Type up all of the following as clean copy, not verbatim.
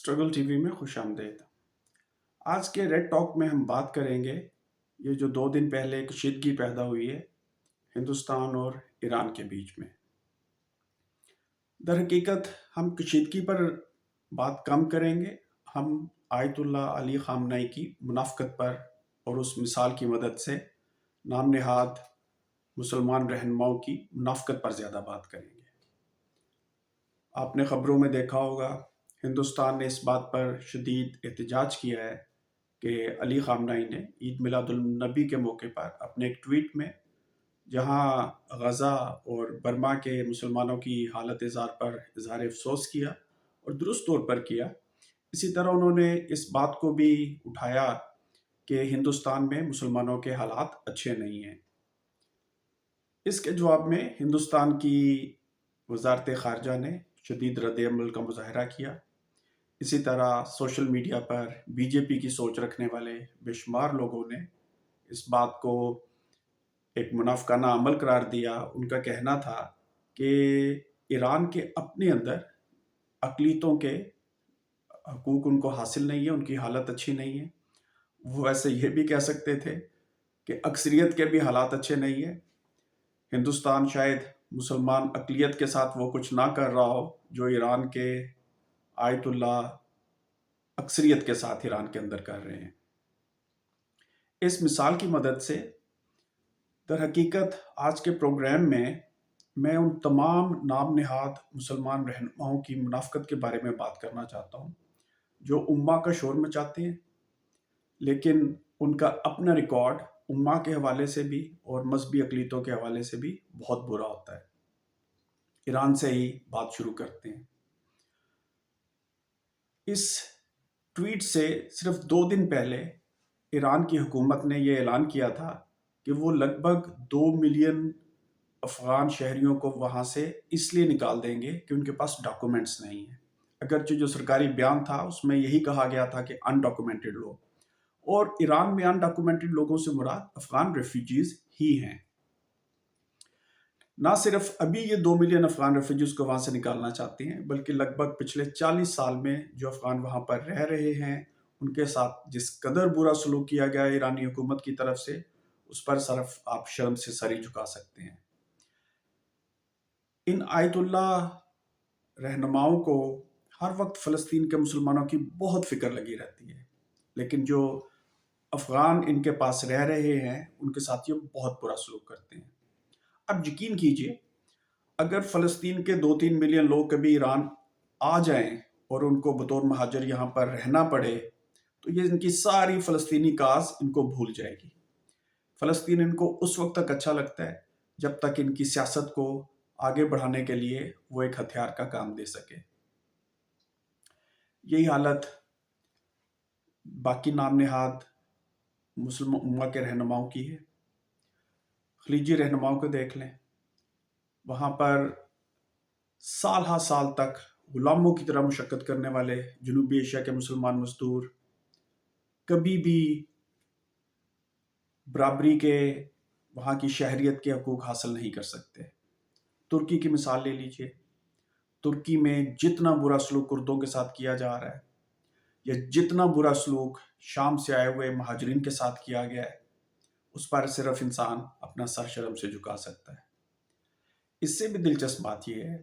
Struggle T V میں خوش آمدید۔ آج کے ریڈ ٹاک میں ہم بات کریں گے یہ جو 2 دن پہلے کشیدگی پیدا ہوئی ہے ہندوستان اور ایران کے بیچ میں۔ در حقیقت ہم کشیدگی پر بات کم کریں گے، ہم آیت اللہ علی خامنئی کی منافقت پر اور اس مثال کی مدد سے نام نہاد مسلمان رہنماؤں کی منافقت پر زیادہ بات کریں گے۔ آپ نے خبروں میں دیکھا ہوگا، ہندوستان نے اس بات پر شدید احتجاج کیا ہے کہ علی خامنئی نے عید میلاد النبی کے موقع پر اپنے ایک ٹویٹ میں جہاں غزہ اور برما کے مسلمانوں کی حالت زار پر اظہار افسوس کیا اور درست طور پر کیا، اسی طرح انہوں نے اس بات کو بھی اٹھایا کہ ہندوستان میں مسلمانوں کے حالات اچھے نہیں ہیں۔ اس کے جواب میں ہندوستان کی وزارت خارجہ نے شدید رد عمل کا مظاہرہ کیا۔ اسی طرح سوشل میڈیا پر بی جے پی کی سوچ رکھنے والے بے شمار لوگوں نے اس بات کو ایک منافقانہ عمل قرار دیا۔ ان کا کہنا تھا کہ ایران کے اپنے اندر اقلیتوں کے حقوق ان کو حاصل نہیں ہے، ان کی حالت اچھی نہیں ہے۔ وہ ایسے یہ بھی کہہ سکتے تھے کہ اکثریت کے بھی حالات اچھے نہیں ہیں۔ ہندوستان شاید مسلمان اقلیت کے ساتھ وہ کچھ نہ کر رہا ہو جو ایران کے آیت اللہ اکثریت کے ساتھ ایران کے اندر کر رہے ہیں۔ اس مثال کی مدد سے در حقیقت آج کے پروگرام میں ان تمام نام نہاد مسلمان رہنماؤں کی منافقت کے بارے میں بات کرنا چاہتا ہوں جو امہ کا شور مچاتے ہیں، لیکن ان کا اپنا ریکارڈ امہ کے حوالے سے بھی اور مذہبی اقلیتوں کے حوالے سے بھی بہت برا ہوتا ہے۔ ایران سے ہی بات شروع کرتے ہیں۔ اس ٹویٹ سے صرف 2 دن پہلے ایران کی حکومت نے یہ اعلان کیا تھا کہ وہ لگ بھگ 2 ملین افغان شہریوں کو وہاں سے اس لیے نکال دیں گے کہ ان کے پاس ڈاکومنٹس نہیں ہیں، اگرچہ جو سرکاری بیان تھا اس میں یہی کہا گیا تھا کہ انڈاکومنٹڈ لوگ، اور ایران میں انڈاکومنٹڈ لوگوں سے مراد افغان ریفیوجیز ہی ہیں۔ نہ صرف ابھی یہ 2 ملین افغان ریفیوجیز کو وہاں سے نکالنا چاہتے ہیں، بلکہ لگ بھگ پچھلے 40 سال میں جو افغان وہاں پر رہ رہے ہیں ان کے ساتھ جس قدر برا سلوک کیا گیا ہے ایرانی حکومت کی طرف سے، اس پر صرف آپ شرم سے سر ہی جھکا سکتے ہیں۔ ان آیت اللہ رہنماؤں کو ہر وقت فلسطین کے مسلمانوں کی بہت فکر لگی رہتی ہے، لیکن جو افغان ان کے پاس رہ رہے ہیں ان کے ساتھ یہ بہت برا سلوک کرتے ہیں۔ اب یقین کیجئے، اگر فلسطین کے 2-3 ملین لوگ کبھی ایران آ جائیں اور ان کو بطور مہاجر یہاں پر رہنا پڑے تو یہ ان کی ساری فلسطینی کاز ان کو بھول جائے گی۔ فلسطین ان کو اس وقت تک اچھا لگتا ہے جب تک ان کی سیاست کو آگے بڑھانے کے لیے وہ ایک ہتھیار کا کام دے سکے۔ یہی حالت باقی نام نہاد مسلم امہ کے رہنماؤں کی ہے۔ خلیجی رہنماؤں کو دیکھ لیں، وہاں پر سال ہا سال تک غلاموں کی طرح مشقت کرنے والے جنوبی ایشیا کے مسلمان مزدور کبھی بھی برابری کے وہاں کی شہریت کے حقوق حاصل نہیں کر سکتے۔ ترکی کی مثال لے لیجئے، ترکی میں جتنا برا سلوک کردوں کے ساتھ کیا جا رہا ہے یا جتنا برا سلوک شام سے آئے ہوئے مہاجرین کے ساتھ کیا گیا ہے، اس پر صرف انسان اپنا سر شرم سے جھکا سکتا ہے۔ اس سے بھی دلچسپ بات یہ ہے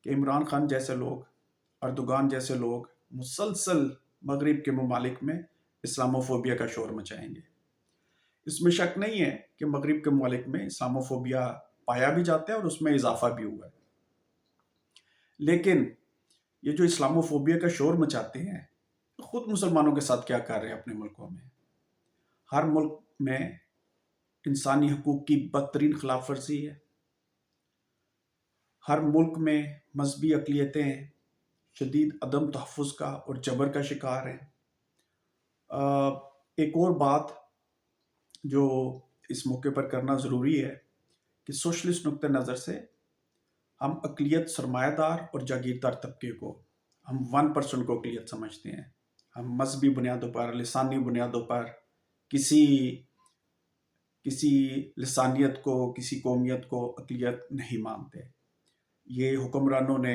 کہ عمران خان جیسے لوگ، اردوغان جیسے لوگ مسلسل مغرب کے ممالک میں اسلاموفوبیا کا شور مچائیں گے۔ اس میں شک نہیں ہے کہ مغرب کے ممالک میں اسلاموفوبیا پایا بھی جاتا ہے اور اس میں اضافہ بھی ہوا ہے، لیکن یہ جو اسلاموفوبیا کا شور مچاتے ہیں خود مسلمانوں کے ساتھ کیا کر رہے ہیں اپنے ملکوں میں؟ ہر ملک میں انسانی حقوق کی بدترین خلاف ورزی ہے، ہر ملک میں مذہبی اقلیتیں شدید عدم تحفظ کا اور جبر کا شکار ہیں۔ ایک اور بات جو اس موقع پر کرنا ضروری ہے کہ سوشلسٹ نقطہ نظر سے ہم اقلیت سرمایہ دار اور جاگیردار طبقے کو، ہم 1% کو اقلیت سمجھتے ہیں۔ ہم مذہبی بنیادوں پر، لسانی بنیادوں پر کسی لسانیت کو، کسی قومیت کو اقلیت نہیں مانتے۔ یہ حکمرانوں نے